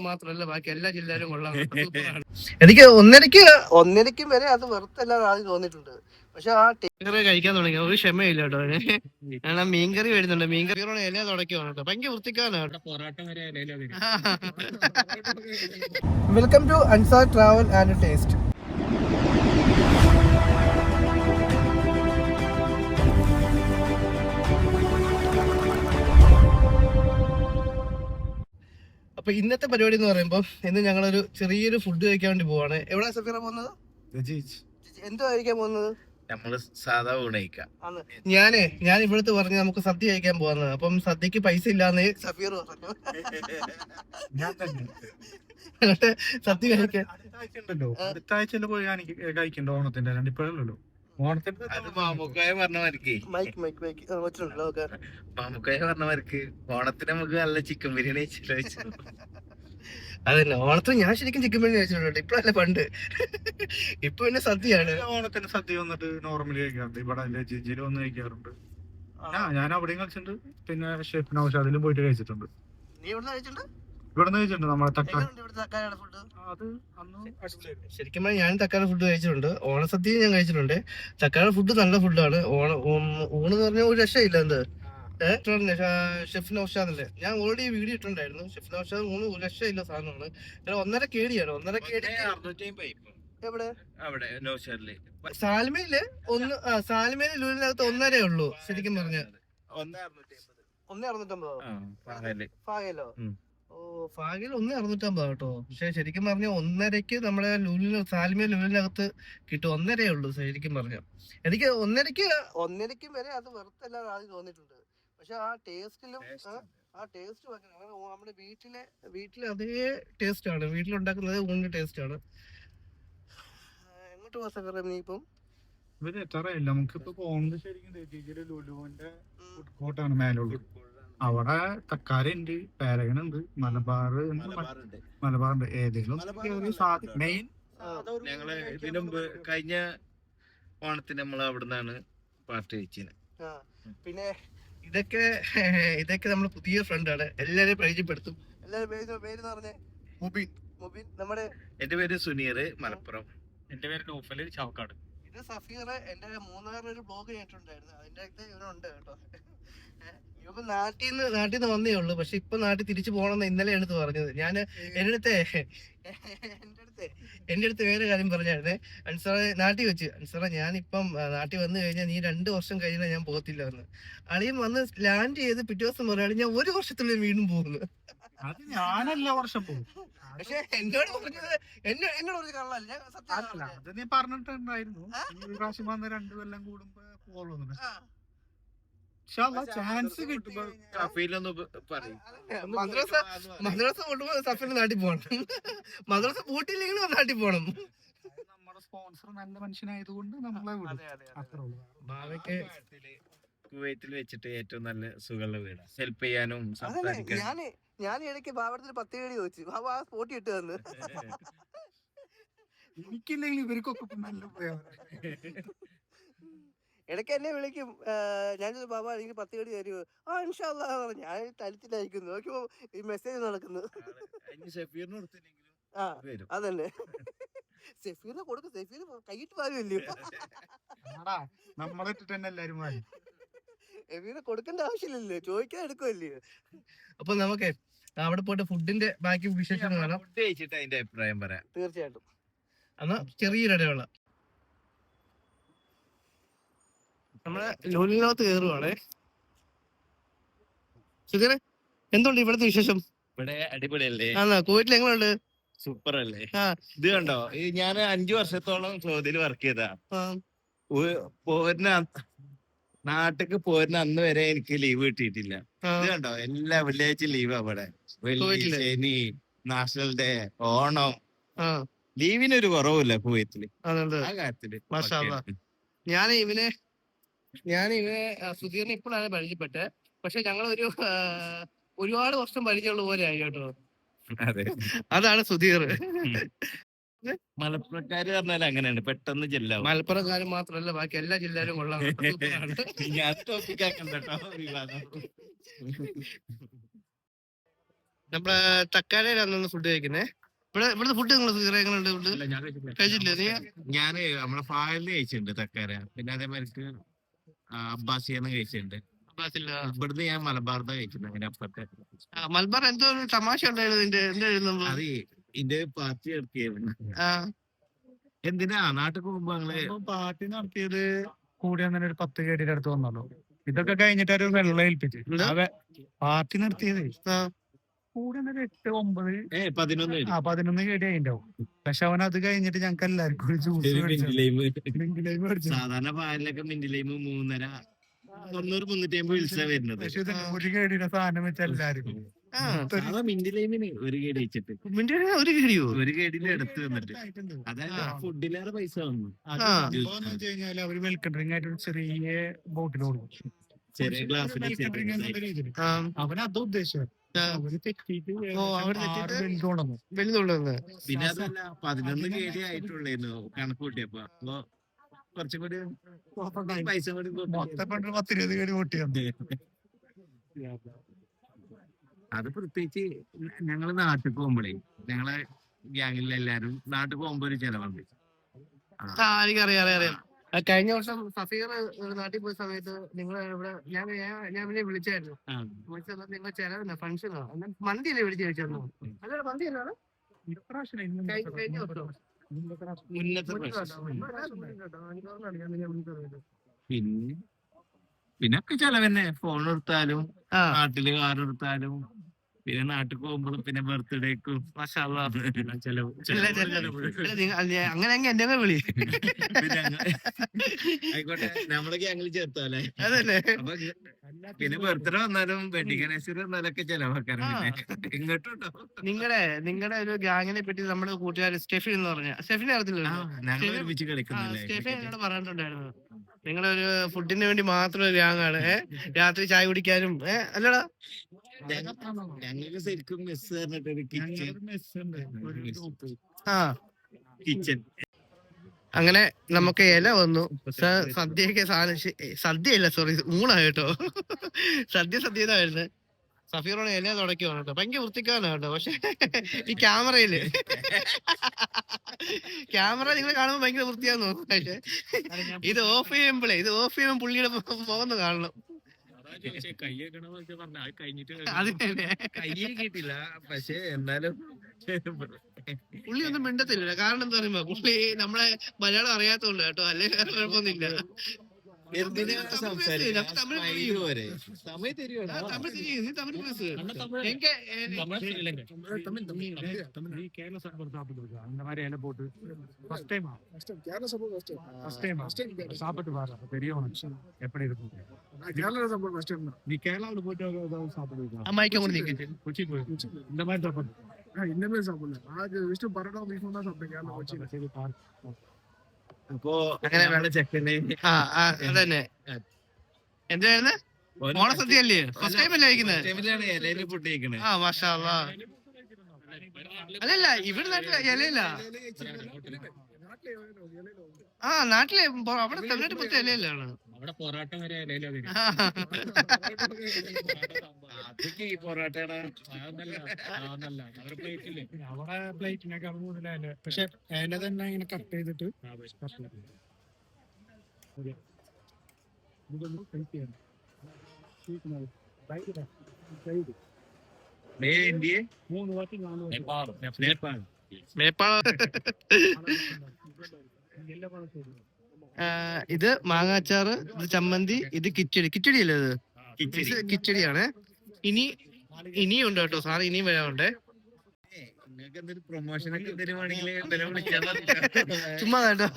മാത്രല്ല ബാക്കി എല്ലാ ജില്ലയിലും കൊള്ളാം. എനിക്ക് ഒന്നരക്കും വരെ അത് വെറുത്തല്ലാതെ ആദ്യം തോന്നിയിട്ടുണ്ട്. പക്ഷെ ആ ടീക്കറി കഴിക്കാൻ തുടങ്ങി ഒരു ക്ഷമയില്ല കേട്ടോ. ഞാൻ മീൻകറി വരുന്നുണ്ട്. മീൻകറിയോടെ ഇല തുടക്കുവാണ് കേട്ടോ. ഭയങ്കര വൃത്തിക്കാനാണ്. Welcome to Ansar travel and taste. അപ്പൊ ഇന്നത്തെ പരിപാടി എന്ന് പറയുമ്പോൾ ഇന്ന് ഞങ്ങളൊരു ചെറിയൊരു ഫുഡ് കഴിക്കാൻ വേണ്ടി പോവാണ്. എവിടെ സഫീറ പോകുന്നത്? എന്തോ കഴിക്കാൻ പോകുന്നത്? നമ്മള് സാധാ ഊണ് കഴിക്കാം. ഞാൻ ഇവിടുത്തെ പറഞ്ഞു നമുക്ക് സദ്യ കഴിക്കാൻ പോകുന്നത്. അപ്പം സദ്യക്ക് പൈസ ഇല്ലാന്ന് സഫീർ പറഞ്ഞു. സദ്യ കഴിക്കാൻ അടുത്ത ആഴ്ച പോയി കഴിക്കണ്ട ഓണത്തിന്റെ ഇപ്പോഴല്ലോ. ഓണത്തിന്റെ അത് മാമുക്കായ പറഞ്ഞവർക്ക് ഓണത്തിന് നമുക്ക് നല്ല ചിക്കൻ ബിരിയാണി കഴിച്ചു. അതല്ല ഓണത്തിന് ഞാൻ ശരിക്കും ചിക്കൻ ബിരിയാണി കഴിച്ചിട്ടുണ്ട്. ഇപ്പഴല്ല പണ്ട്. ഇപ്പൊ പിന്നെ സദ്യയാണ്. ഓണത്തിന് സദ്യ വന്നിട്ട് നോർമലി കഴിക്കാറുണ്ട്. ഇവിടെ ജിജിയിൽ വന്ന് കഴിക്കാറുണ്ട്. ഞാൻ അവിടെയും കഴിച്ചിട്ടുണ്ട്. പിന്നെ ഷെഫ് നൗഷാദിലും പോയിട്ട് കഴിച്ചിട്ടുണ്ട്. നീ എവിടെ കഴിച്ചിട്ടുണ്ട്? ഇവിടെ കഴിച്ചിട്ടുണ്ട്. നമ്മളെ തക്കാളി അത് ശരിക്കും ഞാൻ തക്കാളി ഫുഡ് കഴിച്ചിട്ടുണ്ട്. ഓണസദ്യ ഞാൻ കഴിച്ചിട്ടുണ്ട്. തക്കാളി ഫുഡ് നല്ല ഫുഡാണ്. ഊണ് എന്ന് പറഞ്ഞാൽ ഒരു രക്ഷയില്ല. എന്ത് ഷെഫ് നൗഷാദല്ലേ, ഞാൻ ഓൾറെഡി വീഡിയോ ഇട്ടുണ്ടായിരുന്നു. ഷെഫ് നൗഷാദ് ഊണ് ഒരു രക്ഷയില്ല സാധനമാണ്. 1.5 കേടിയാണ്. 1.5 കേടി എവിടെ? സാൽമയില് സാൽമയില് ലൂലിനകത്ത് 1.5 ഉള്ളൂ ശരിക്കും പറഞ്ഞ. 1.650 ഫാഗയിലോ? ഓ ഫാഗയിൽ 1.650 കേട്ടോ. പക്ഷെ ശരിക്കും പറഞ്ഞ 1.5ക്ക് നമ്മളെ സാൽമിയ ലുലിനകത്ത് കിട്ടും. 1.5 ഉള്ളൂ ശരിക്കും പറഞ്ഞ. എനിക്ക് 1.5ക്കും വരെ അത് വെറുത്തല്ലാതെ ആദ്യം തോന്നിയിട്ടുണ്ട്. പക്ഷെ ആ ടേസ്റ്റിലും ആ ടേസ്റ്റ് നമ്മുടെ വീട്ടിലെ അതേ ടേസ്റ്റ് ആണ്. വീട്ടിലുണ്ടാക്കുന്നത് ഊണിന്റെ ടേസ്റ്റ് ആണ്. എങ്ങോട്ട് പോവാ സക്കറ നീ ഇപ്പം? നമുക്കിപ്പോ പോകുന്നത് ശരിക്കും ലുലുവിന്റെ ഫുഡ് കോർട്ടാണ് മേലോട്ട്. അവിടെ തക്കാരി ഉണ്ട്, പാരഗനുണ്ട്, മലബാറുണ്ട്. ഏതെങ്കിലും മെയിൻ ഞങ്ങള് ഇതിനു മുമ്പ് കഴിഞ്ഞ ഓണത്തിന് നമ്മൾ അവിടുന്നാണ് പാർട്ടി കഴിച്ചത്. പിന്നെ ഇതൊക്കെ നമ്മുടെ പുതിയ ഫ്രണ്ടാണ്. എല്ലാരെയും പരിചയപ്പെടുത്തും. എല്ലാരും പേര് പറഞ്ഞേ. മുബിൻ. നമ്മുടെ എന്റെ പേര് സുനീർ, മലപ്പുറം. എന്റെ പേര് നൗഫൽ, ചാവക്കാട്. ഇത് സഫീർ. എന്റെ മൂന്നാറിനൊരു ബ്ലോഗ് ചെയ്തിട്ടുണ്ടായിരുന്നു. അതിന്റെ അടുത്ത് ഇവരുണ്ട് കേട്ടോ. ഇപ്പൊ നാട്ടിൽ നിന്ന് വന്നേ ഉള്ളൂ. പക്ഷെ ഇപ്പൊ നാട്ടിൽ തിരിച്ചു പോകണമെന്ന് ഇന്നലെ എടുത്ത് പറഞ്ഞത്. ഞാൻ എന്റെ അടുത്ത് വേറെ കാര്യം പറഞ്ഞായിരുന്നേ. അൻസാറെ നാട്ടിൽ വെച്ച്, അൻസാറെ ഞാനിപ്പം നാട്ടിൽ വന്നു കഴിഞ്ഞാൽ നീ 2 വർഷം കഴിഞ്ഞാൽ ഞാൻ പോകത്തില്ല എന്ന്. അളിയും വന്ന് ലാൻഡ് ചെയ്ത് പിറ്റേ ദിവസം പറയുകയാണ് ഞാൻ 1 വർഷത്തിനുള്ളിൽ വീണ്ടും പോകുന്നു. അത് ഞാനല്ല വർഷം പോകും. പക്ഷെ എന്നോട് പറഞ്ഞത് എന്നോട് കള്ളല്ല. അത് നീ പറഞ്ഞിട്ടുണ്ടായിരുന്നു. ഈ പ്രാവശ്യം വന്ന് 2 കൊല്ലം കൂടുമ്പോ പോകുന്നു. ചാൻസ് കിട്ടുമ്പോ മദ്രസ കൊണ്ടുപോ സഫീർ നാട്ടിൽ പോകണം. മദ്രസ പൂട്ടിയില്ലെങ്കിലും നാട്ടിൽ പോകണം. നമ്മുടെ സ്പോൺസർ നല്ല മനുഷ്യനായതുകൊണ്ട് നമ്മളെ ഭാവിക്ക് കുവൈത്തിൽ വെച്ചിട്ട് ഏറ്റവും നല്ല സുഖമുള്ള വീട്. ഹെൽപ്പ് ചെയ്യാനും ഞാൻ ഇടയ്ക്ക് ബാബടത്തിന് 10 കേടി ചോദിച്ചു. ബാബ ആ സ്പോട്ടി ഇട്ട് തന്നു. എനിക്കില്ലെങ്കിൽ ഇവർക്കൊക്കെ നല്ല ഇടയ്ക്ക് എന്നെ വിളിക്കും. ഞാൻ ബാബ എനിക്ക് 10 കേടി തരുമോ? ആ ഇൻഷാ അല്ലാഹ്. ഞാൻ തലത്തിലായിരിക്കുന്നു. നോക്കിയപ്പോ ഈ മെസ്സേജ് നടക്കുന്നു. ആ അതന്നെ സെഫീറിനെ കൊടുക്കും. സെഫീർ കൈയിട്ട് പാരുമല്ലോ. നമ്മളിട്ടിട്ട് തന്നെ എല്ലാരും സെഫീറിനെ കൊടുക്കേണ്ട ആവശ്യമില്ലല്ലോ, ചോദിക്കാൻ എടുക്കുമല്ലേ. അപ്പൊ നമുക്ക് അവിടെ പോയിട്ട് ഫുഡിന്റെ ബാക്കി വിശേഷം കാണാം. അതിന്റെ അഭിപ്രായം പറയാം തീർച്ചയായിട്ടും. എന്നാ ചെറിയൊരിടവേള. നമ്മളെ ലുലിനകത്ത് കയറുവാണേ. സുധീറെ എന്തുണ്ട് ഇവിടുത്തെ വിശേഷം? ഇവിടെ അടിപൊളിയല്ലേ? കുവൈറ്റിൽ എങ്ങനെയുണ്ട്? സൂപ്പർ അല്ലേ? ഇത് കണ്ടോ, ഞാൻ 5 വർഷത്തോളം സൗദിയിൽ വർക്ക് ചെയ്താ. നാട്ടിക്ക് പോരുന്ന അന്ന് വരെ എനിക്ക് ലീവ് കിട്ടിയിട്ടില്ല. ഇത് കണ്ടോ, എല്ലാ വെള്ളിയാഴ്ച ലീവ്. അവിടെ വെള്ളി, ശനി, നാഷണൽ ഡേ, ഓണം, ലീവിനൊരു കുറവില്ല കുവൈത്തില്. ആ കാര്യത്തില് ഞാൻ ഇവനെ സുധീറിനെ ഇപ്പോഴാണ് പരിചയപ്പെട്ടത്. പക്ഷെ ഞങ്ങൾ ഒരുപാട് വർഷം പരിചയമുള്ള പോലെ ആയി കേട്ടോ. അതാണ് സുധീർ. മലപ്പുറക്കാര് പറഞ്ഞാൽ അങ്ങനെയാണ്, പെട്ടെന്ന് ജില്ലാവും. മലപ്പുറക്കാര് മാത്രല്ല ബാക്കി എല്ലാ ജില്ലയിലും കൊള്ളാം. ഞാൻ ടോപ്പിക്കാക്കണ്ട കേട്ടോ. നമ്മളെ തക്കാലയിലാണ് ഫുഡ് കഴിക്കുന്നേ. ഇവിടുത്തെ ഫുഡ് നിങ്ങൾ എങ്ങനെയുണ്ട്? ഫുഡ് കഴിച്ചിട്ടില്ല നീ? ഞാന് നമ്മളെ ഫായലിന് കഴിച്ചിട്ടുണ്ട് തക്കാര, പിന്നെ അതേമാതിരി അബ്ബാസിയെന്ന് കഴിച്ചിട്ടുണ്ട്. ഇവിടുന്ന് ഞാൻ മലബാർന്ന് കഴിച്ചിട്ടുണ്ട്. അതിന്റെ അപ്പുറത്തെ മലബാർ എന്തോ ഒരു തമാശ ഉണ്ടായിരുന്നു അത് ഇതിന്റെ പാർട്ടി നടത്തിയായിരുന്നു. എന്തിനാ നാട്ടിൽ പോകുമ്പോ പാർട്ടി നടത്തിയത് കൂടി അങ്ങനെ ഒരു 10 കേടിയുടെ അടുത്ത് വന്നല്ലോ. ഇതൊക്കെ കഴിഞ്ഞിട്ട് ഒരു വെള്ളം ഏൽപ്പിച്ച് പാർട്ടി നടത്തിയത് കൂടെ 8, 9, 11 കേടി അതിണ്ടാവും. പക്ഷെ അവൻ അത് കഴിഞ്ഞിട്ട് ഞങ്ങൾക്ക് എല്ലാവർക്കും സാധാരണ പാലിലൊക്കെ മിന്റിലൈമ് 3.5, 300-350 വിളിച്ചാ വരുന്നത്. പക്ഷെ ഒരു കേടിയുടെ സാധനം വെച്ച എല്ലാവർക്കും മിന്റിലൈമിന് ഒരു കേടി വെച്ചിട്ട് ഒരു കേടിന്റെ അടുത്ത് വന്നിട്ട് അതായത് ഫുഡിലേറെ പൈസ വന്നു. കഴിഞ്ഞാൽ അവര് വെൽക്കം ഡ്രിങ്ക് ആയിട്ട് ഒരു ചെറിയ ബോട്ടിൽ കൊടുക്കും, ചെറിയ ഗ്ലാസ്സിൽ. അവനത് ഉദ്ദേശിച്ചത് പിന്നെ അതല്ല 11 കേടി ആയിട്ടുള്ളൂ കണക്ക് കൂട്ടിയപ്പോ. അപ്പൊ കുറച്ചും കൂടി പൈസ കൂടി മൊത്തം 10-20 കേടി കൂട്ടിയത്. അത് പ്രത്യേകിച്ച് ഞങ്ങള് നാട്ടിൽ പോകുമ്പോഴേ ഞങ്ങളെ ഗ്യാങ്ങിലെ എല്ലാരും നാട്ടിൽ പോകുമ്പോ ഒരു ചെലവുണ്ട്. എനിക്കറിയാം. കഴിഞ്ഞ വർഷം സഫീർ നാട്ടിൽ പോയ സമയത്ത് നിങ്ങൾ ഇവിടെ ഞാൻ പിന്നെ വിളിച്ചായിരുന്നു. നിങ്ങൾ ചെലവില്ല ഫംഗ്ഷനോ മന്തിയല്ലേ വിളിച്ചു ചോദിച്ചായിരുന്നു? അല്ല മന്തിയല്ലാണ് പിന്നൊക്കെ ചെലവന്നെ. ഫോൺ എടുത്താലും നാട്ടില് കാർ എടുത്താലും പിന്നെ നാട്ടിൽ പോകുമ്പോഴും പിന്നെ ബർത്ത്ഡേക്കും ചെലവ്. അങ്ങനെ എന്റെ വിളി ആയിക്കോട്ടെ, നമ്മളെ ഗ്യാങ്ങിൽ ചേർത്താലേ. അപ്പൊ പിന്നെ ബർത്ത്ഡേ വന്നാലും വെഡിങ് ആനിവേഴ്സറി വന്നാലൊക്കെ ചെലവാക്കാറുണ്ട്. ഇങ്ങോട്ടുണ്ടോ? നിങ്ങളുടെ ഒരു ഗ്യാങ്ങിനെ പറ്റി നമ്മുടെ കൂട്ടുകാർ സ്റ്റെഫിൻ എന്ന് പറഞ്ഞ സ്റ്റെഫിനെ അറിയത്തില്ല. ഞങ്ങൾ ഒരുമിച്ച് കളിക്കുന്നില്ലേ? സ്റ്റെഫിൻ എന്നോട് പറഞ്ഞിട്ടുണ്ടായിരുന്നു നിങ്ങളൊരു ഫുഡിന് വേണ്ടി മാത്രം ഒരു ഗ്യാങ്ങാണ്. രാത്രി ചായ കുടിക്കാനും അല്ലടാ. ഞങ്ങൾക്ക് ശരിക്കും മെസ്സ് പറഞ്ഞിട്ടൊരു കിച്ചൺ. അങ്ങനെ നമുക്ക് ഇല വന്നു. സദ്യയൊക്കെ സദ്യയല്ല, സോറി, ഊണായിട്ടോ. സദ്യതായിരുന്നു. സഫീറോടെ ഇല തുടക്കുവാണ് കേട്ടോ. ഭയങ്കര വൃത്തിക്കാരനാണ് കേട്ടോ. പക്ഷെ ഈ ക്യാമറ നിങ്ങൾ കാണുമ്പോൾ ഭയങ്കര വൃത്തിയാന്ന് തോന്നുന്നു. പക്ഷെ ഇത് ഓഫ് ചെയ്യുമ്പോൾ പുള്ളിയുടെ മുഖം കാണണം. കയ്യേ കിട്ടില്ല, പക്ഷെ എന്നാലും പുള്ളി ഒന്നും മിണ്ടത്തില്ല. കാരണം എന്താ പറയുമ്പോ പുള്ളി നമ്മളെ മലയാളം അറിയാത്തോണ്ട് കേട്ടോ. അല്ലെങ്കിൽ വേറെ കുഴപ്പമൊന്നുമില്ല. അപ്പൊ അങ്ങനെ ചെക്കന് അതന്നെ എന്തായിരുന്നു ഓണസദ്യ അല്ലേ? ഫസ്റ്റ് ടൈം അല്ലേ കഴിക്കുന്നത്? ഇലയില് ഫുഡ് കഴിക്കണേ. മാഷാ അല്ലാഹ്. അല്ലല്ല ഇവിടെ നാട്ടിലെ ഇലയില്ല. നാട്ടിലെ അവിടെ തമിഴ്നാട്ടിൽ മൊത്തം ഇലയിലാണ്. അവിടെ പൊറോട്ട വരെ അവിടെ പ്ലേറ്റിനേക്കാൾ കൂടുതലല്ലേ. പക്ഷെ ഇല തന്നെ ഇങ്ങനെ കട്ട് ചെയ്തിട്ട് ഇത് മാങ്ങാച്ചാറ്, ഇത് ചമ്മന്തി, ഇത് കിച്ചടി അല്ലേ? ഇത് കിച്ചടിയാണ്. ഇനിയുണ്ട് കേട്ടോ സാറ്, ഇനിയും വരാനുണ്ടേ. ചുമ്മാ കേട്ടോ.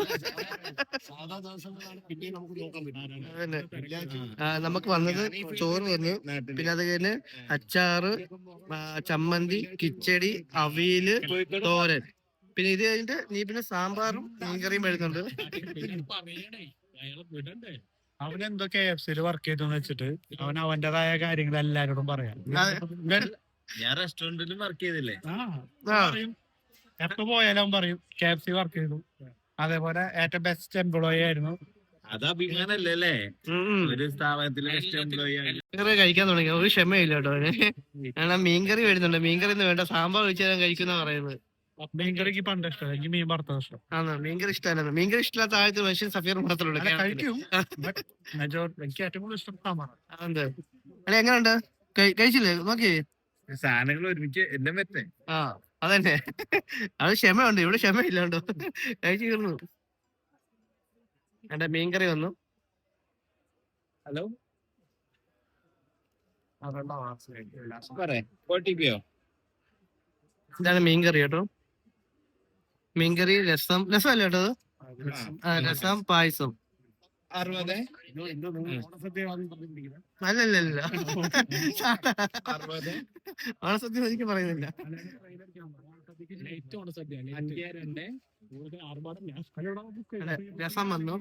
നമുക്ക് വന്നത് ചോറ് വന്നു, പിന്നെ അത് കഴിഞ്ഞ് അച്ചാറ്, ചമ്മന്തി, കിച്ചടി, അവിയല്, തോരൻ, പിന്നെ ഇത് കഴിഞ്ഞിട്ട് പിന്നെ സാമ്പാറും മീൻകറിയും വരുന്നുണ്ട്. അവനെന്തോ KFC വർക്ക് ചെയ്തെന്ന് വെച്ചിട്ട് അവന്റേതായ കാര്യങ്ങൾ എല്ലാരോടും പറയാം. ഞാൻ റെസ്റ്റോറന്റിലും വർക്ക് ചെയ്തില്ലേ. എപ്പോ പോയാലും പറയും KFC വർക്ക് ചെയ്തു. അതേപോലെ ഏറ്റവും ബെസ്റ്റ് എംപ്ലോയി ആയിരുന്നു. അത് അഭിമാനല്ലേ ഒരു സ്ഥാപനത്തിലെ ബെസ്റ്റ് എംപ്ലോയി മീൻകറി കഴിക്കാൻ തുടങ്ങി. ഒരു ക്ഷമയില്ല കേട്ടോ അവന്. കാരണം മീൻകറി വരുന്നുണ്ട്. മീൻകറി ഒന്നും വേണ്ട, സാമ്പാർ ഒഴിച്ച് ഞാൻ കഴിക്കുന്ന പറയുന്നത്. മീൻകറിക്ക് പണ്ട് ഇഷ്ടം, എനിക്ക് മീൻ വറുത്തത് ഇഷ്ടം. ആണോ? മീൻകറി ഇഷ്ടമല്ല. മീൻകറി ഇഷ്ടമില്ലാത്ത ആദ്യത്തെ മനുഷ്യൻ സഫീർ മാത്രമേ ഉള്ളൂ. കഴിക്കും, എനിക്ക് ഏറ്റവും കൂടുതൽ ഇഷ്ടം സാമ്പാറാണ്. അതെ. അല്ലെ എങ്ങനെയുണ്ട്? കഴിച്ചില്ലേ? നോക്കി സാധനങ്ങൾ ഒരുമിച്ച് എല്ലാം വെച്ചേ. ആ അതന്നെ. അത് ക്ഷമയുണ്ട്, ഇവിടെ ക്ഷമയില്ലാണ്ടോ. കഴിച്ചു തീർന്നു. എന്റെ മീൻകറി വന്നു. ഹലോ ഇതാണ് മീൻകറി കേട്ടോ. മീൻകറി, രസം അല്ല കേട്ടോ രസം, പായസം. 60. അല്ലല്ല ഓണസദ്യ എനിക്ക് പറയുന്നില്ല. രസം വന്നു,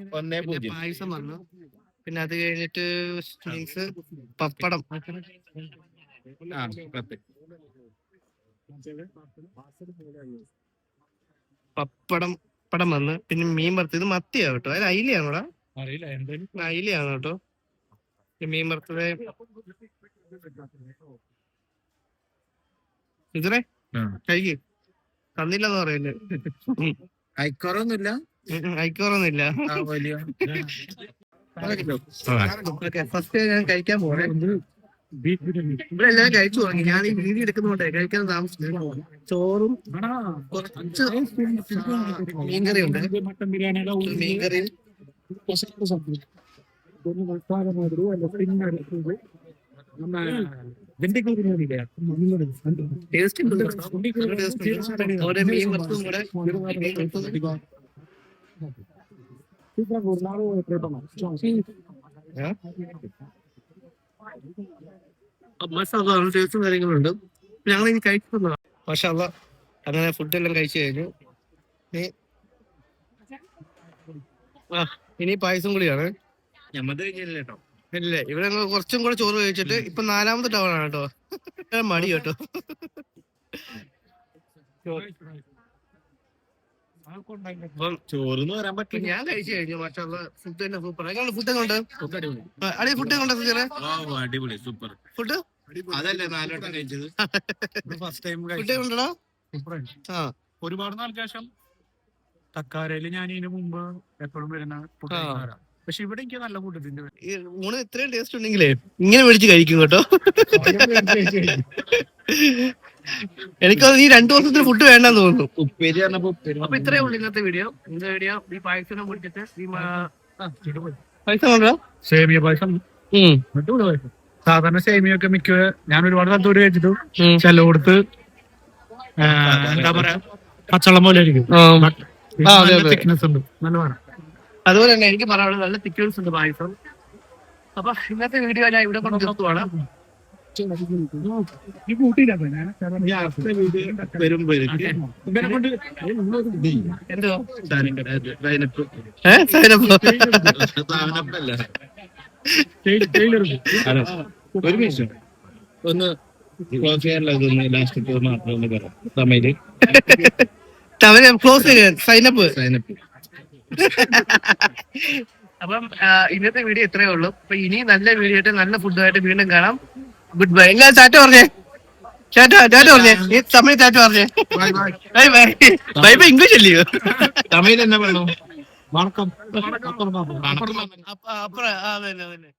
പായസം വന്നു, പിന്നെ അത് കഴിഞ്ഞിട്ട് മീൻസ് പപ്പടം. പപ്പടം വന്ന്, പിന്നെ മീൻ വറുത്തത്. ഇത് മത്തിയാ കേട്ടോ, അത് അയിലയാണോടാ? അയിലയാണ് കേട്ടോ. മീൻ വറുത്തത് ഇതിനെ കഴിക്ക്. തന്നില്ലെന്ന് പറയല്ലേ? അയക്കോറൊന്നുമില്ല. ഫസ്റ്റ് ഞാൻ കഴിക്കാൻ പോണേ. ഇവിടെ എല്ലാവരും കഴിച്ചു തുടങ്ങി. ഞാൻ ഈ വീഡിയോ എടുക്കുന്നോണ്ടേ കഴിക്കാൻ താമസിച്ചു. ചോറും കുറച്ച് മീൻകറി ഉണ്ട്. മീൻകറിയും ടേസ്റ്റ് ഉണ്ട്. അവിടെ മീൻ വറുത്തതും കൂടെ മസാല ടേസ്റ്റും കാര്യങ്ങളുണ്ട്. ഞങ്ങൾ ഇനി കഴിക്കുന്നതാണ്. മാഷാഅല്ലാ, അങ്ങനെ ഫുഡെല്ലാം കഴിച്ചു കഴിഞ്ഞു. ഇനി പായസം കൂടിയാണ്. ഇല്ലേ, ഇവിടെ കുറച്ചും കൂടെ ചോറ് കഴിച്ചിട്ട് ഇപ്പൊ 4ാമത്തെ ടവറാണ് കേട്ടോ. മടി കേട്ടോ. ചോറെന്ന് പറയാൻ പറ്റില്ല. ഞാൻ കഴിച്ചു കഴിഞ്ഞു. മാഷാഅല്ലാ, ഫുഡ് തന്നെ സൂപ്പർ. എങ്ങനെ ഫുഡ് കൊണ്ട് അടി ഫുഡ് കൊണ്ടോ സുജറേ? അടിപൊളി, സൂപ്പർ ഫുഡ്. അതല്ലേ 4 വട്ടം കഴിച്ചത്. ഫസ്റ്റ് ടൈം ഫുഡ് കൊണ്ടോ? ആ, ഒരുപാട് നാൾക്ക് ശേഷം. തക്കാരയില് ഞാൻ ഇതിന് മുമ്പ് എപ്പോഴും വരുന്ന ഫുഡ്, പക്ഷെ ഇവിടെ എനിക്ക് നല്ല ഫുഡ്. ഈ ഊണ് ഇത്രയും ടേസ്റ്റ് ഉണ്ടെങ്കിലേ ഇങ്ങനെ മേടിച്ച് കഴിക്കും കേട്ടോ. എനിക്കത് ഈ 2 ദിവസത്തിന് ഫുഡ് വേണ്ടെന്ന് തോന്നുന്നു. ഉപ്പേരി പറഞ്ഞപ്പോ അപ്പൊ ഇത്രയേ ഉള്ളൂ ഇന്നത്തെ വീഡിയോ. ഈ പായസം കുടിച്ചിട്ട് പായസം കൊണ്ടോ? സേമിയ പായസം. സാധാരണ സേമിയൊക്കെ മിക്ക ഞാൻ ഒരുപാട് സ്ഥലത്തോട് കഴിച്ചിട്ടു. ചിലവിടത്ത് എന്താ പറയാ, പച്ചവെള്ളം പോലെ ആയിരിക്കും. തിക്നെസ് ഉണ്ട്, നല്ലതാണ്. അതുപോലെ തന്നെ എനിക്ക് പറയാനുള്ളത് നല്ല തിക്നെസ് ഉണ്ട് പായസം. അപ്പൊ ഇന്നത്തെ വീഡിയോ ഞാൻ ഇവിടെ കൊണ്ട് നിർത്തുവാണ്. എന്തോ ഒരു നിമിഷം ഒന്ന് ലാസ്റ്റ് മാത്രം ഒന്ന് പറയാം. തമിഴ് തമിഴ് ക്ലോസ് ചെയ്യാൻ സൈനപ്പ്. അപ്പം ഇന്നത്തെ വീഡിയോ ഇത്രയേ ഉള്ളൂ. അപ്പൊ ഇനി നല്ല വീഡിയോ ആയിട്ട് നല്ല ഫുഡുമായിട്ട് വീണ്ടും കാണാം. Good bye. എല്ലാം ടാറ്റ പറഞ്ഞേ. ടാറ്റ പറഞ്ഞേ. ഈ തമിഴ് ടാറ്റ പറഞ്ഞേ. Bye bye. Bye bye English അല്ലയോ? തമിഴ് എന്നാ വേണം? വണക്കം. അപ്പുറം അതന്നെ.